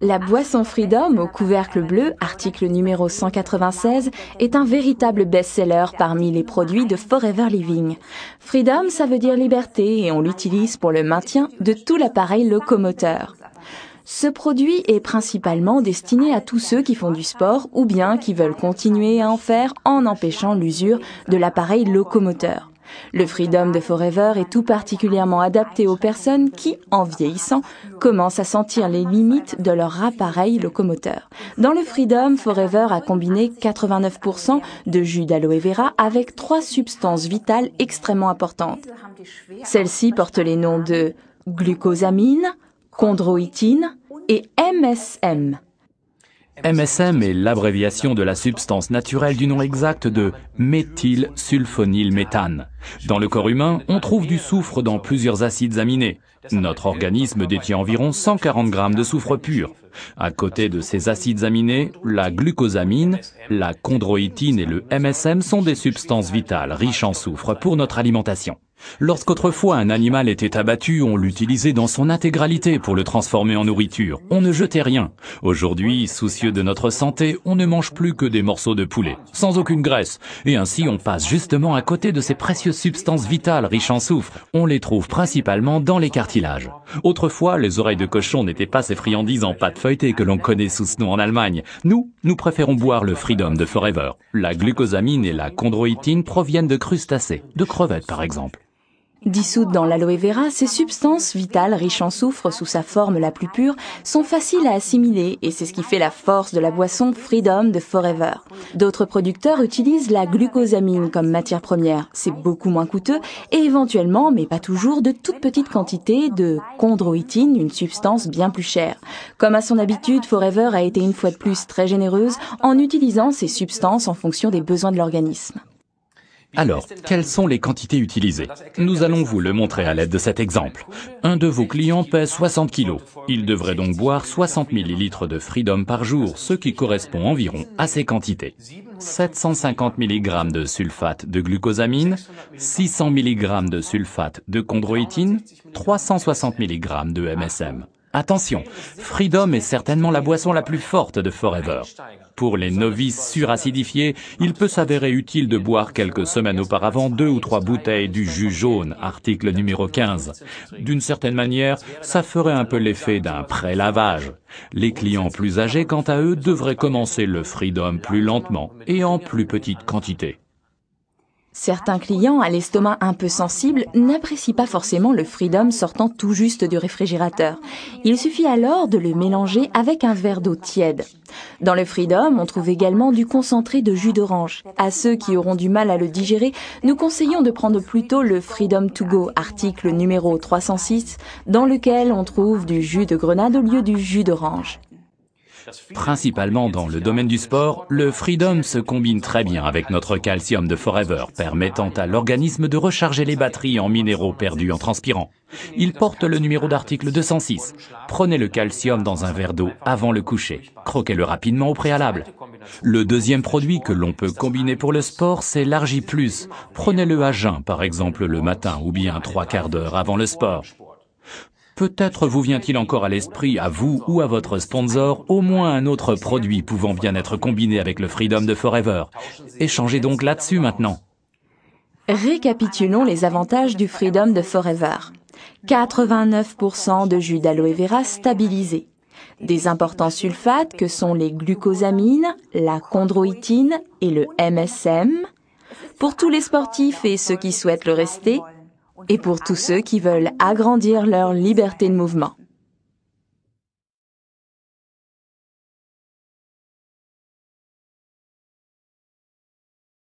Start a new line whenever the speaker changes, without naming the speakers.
La boisson Freedom au couvercle bleu, article numéro 196, est un véritable best-seller parmi les produits de Forever Living. Freedom, ça veut dire liberté et on l'utilise pour le maintien de tout l'appareil locomoteur. Ce produit est principalement destiné à tous ceux qui font du sport ou bien qui veulent continuer à en faire en empêchant l'usure de l'appareil locomoteur. Le Freedom de Forever est tout particulièrement adapté aux personnes qui, en vieillissant, commencent à sentir les limites de leur appareil locomoteur. Dans le Freedom, Forever a combiné 89% de jus d'aloe vera avec 3 substances vitales extrêmement importantes. Celles-ci portent les noms de glucosamine, chondroïtine et MSM.
MSM est l'abréviation de la substance naturelle du nom exact de méthylsulfonylméthane. Dans le corps humain, on trouve du soufre dans plusieurs acides aminés. Notre organisme détient environ 140 grammes de soufre pur. À côté de ces acides aminés, la glucosamine, la chondroïtine et le MSM sont des substances vitales riches en soufre pour notre alimentation. Lorsqu'autrefois un animal était abattu, on l'utilisait dans son intégralité pour le transformer en nourriture. On ne jetait rien. Aujourd'hui, soucieux de notre santé, on ne mange plus que des morceaux de poulet, sans aucune graisse. Et ainsi, on passe justement à côté de ces précieuses substances vitales riches en soufre. On les trouve principalement dans les cartilages. Autrefois, les oreilles de cochon n'étaient pas ces friandises en pâte feuilletée que l'on connaît sous ce nom en Allemagne. Nous préférons boire le Freedom de Forever. La glucosamine et la chondroïtine proviennent de crustacés, de crevettes par exemple.
Dissoutes dans l'aloe vera, ces substances vitales riches en soufre sous sa forme la plus pure sont faciles à assimiler et c'est ce qui fait la force de la boisson Freedom de Forever. D'autres producteurs utilisent la glucosamine comme matière première. C'est beaucoup moins coûteux et éventuellement, mais pas toujours, de toutes petites quantités de chondroïtine, une substance bien plus chère. Comme à son habitude, Forever a été une fois de plus très généreuse en utilisant ces substances en fonction des besoins de l'organisme.
Alors, quelles sont les quantités utilisées? Nous allons vous le montrer à l'aide de cet exemple. Un de vos clients pèse 60 kg. Il devrait donc boire 60 ml de Freedom par jour, ce qui correspond environ à ces quantités. 750 mg de sulfate de glucosamine, 600 mg de sulfate de chondroïtine, 360 mg de MSM. Attention, Freedom est certainement la boisson la plus forte de Forever. Pour les novices suracidifiés, il peut s'avérer utile de boire quelques semaines auparavant 2 ou 3 bouteilles du jus jaune, article numéro 15. D'une certaine manière, ça ferait un peu l'effet d'un pré-lavage. Les clients plus âgés, quant à eux, devraient commencer le Freedom plus lentement et en plus petite quantité.
Certains clients à l'estomac un peu sensible n'apprécient pas forcément le Freedom sortant tout juste du réfrigérateur. Il suffit alors de le mélanger avec un verre d'eau tiède. Dans le Freedom, on trouve également du concentré de jus d'orange. À ceux qui auront du mal à le digérer, nous conseillons de prendre plutôt le Freedom to go, article numéro 306, dans lequel on trouve du jus de grenade au lieu du jus d'orange.
Principalement dans le domaine du sport, le Freedom se combine très bien avec notre calcium de Forever, permettant à l'organisme de recharger les batteries en minéraux perdus en transpirant. Il porte le numéro d'article 206. Prenez le calcium dans un verre d'eau avant le coucher. Croquez-le rapidement au préalable. Le deuxième produit que l'on peut combiner pour le sport, c'est l'Argi+. Prenez-le à jeun, par exemple le matin ou bien 3/4 d'heure avant le sport. Peut-être vous vient-il encore à l'esprit, à vous ou à votre sponsor, au moins un autre produit pouvant bien être combiné avec le Freedom de Forever. Échangez donc là-dessus maintenant.
Récapitulons les avantages du Freedom de Forever. 89% de jus d'aloe vera stabilisé. Des importants sulfates que sont les glucosamines, la chondroïtine et le MSM. Pour tous les sportifs et ceux qui souhaitent le rester. Et pour tous ceux qui veulent agrandir leur liberté de mouvement.